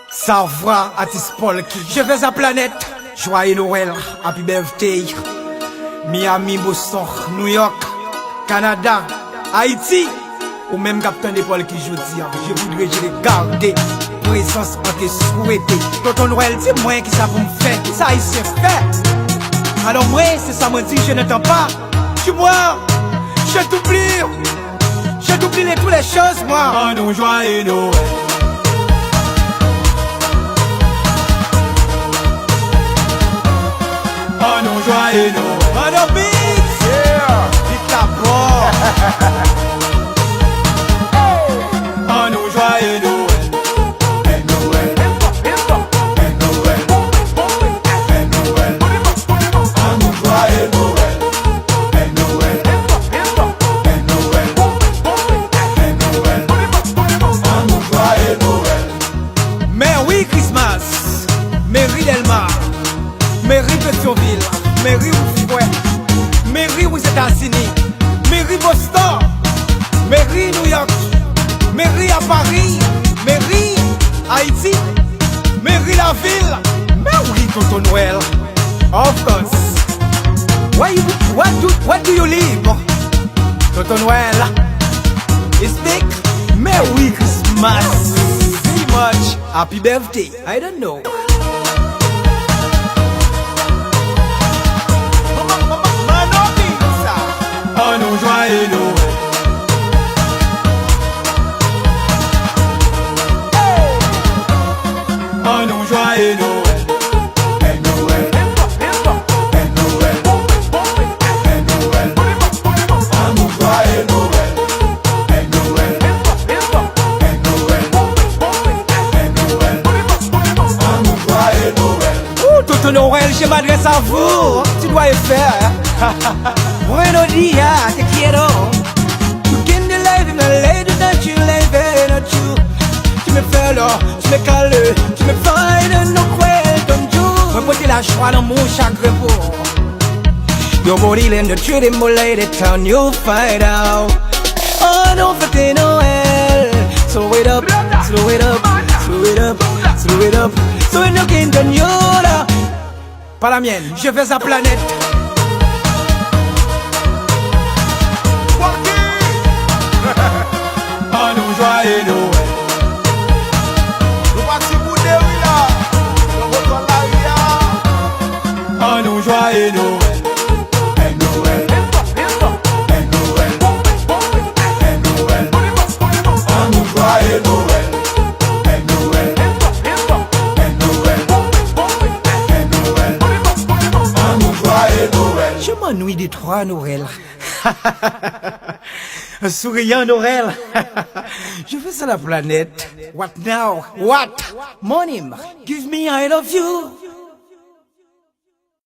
Ça va, artiste Paul qui. Je vais à planète. Joyeux Noël, happy birthday. Miami, Boston, New York, Canada, Haïti. Ou même capitaine de Paul qui joue dire. Je voudrais garder présence en te souhaiter. Tonton Noël, c'est moi qui ça pour me faire. Ça, il s'est fait. Alors moi, c'est ça me dit, je n'entends pas. Tu moi, je t'oublie. Je t'oublie toutes les choses, moi. Oh non, joyeux Noël. Oh non, joyeux Noël. On the beat, yeah. Vite la porte. Oh non, joyeux Noël. Merry Christmas, Merry Delmar, Merry Pétionville, Merry Oufouet, Merry aux États-Unis, Merry Boston, Merry New York, Merry à Paris, Merry Haïti, Merry la ville, Merry Tonton Noël. Of course. What do you live? Tonton Noël. It's big. Merry Christmas. Very much. Happy birthday. I don't know. Oh non, joyeux Noël. Oh non, joyeux Noël. Tonton Noël, je m'adresse à vous. Tu dois y faire. Buenos días, te quiero. Tu gagnes la vie, mais l'aide de tu l'aides, not you. Tu me fais là, tu me cales, tu me fais de nos couilles comme Dieu. Me porter la joie dans mon chagrin pour. Your body in the tree, the lady town, you'll find out. Oh, don't forget Noël. Slow it up, slow it up, slow it up, slow it up. So in the kingdom, you're là. Pas la mienne, je vais à planète. Oh non, joyeux Noël. Oh non, joyeux Noël. Je m'ennuie des trois Noël. Un souriant Noël. Je vais à la planète. What now? What? Monim, give me I love you.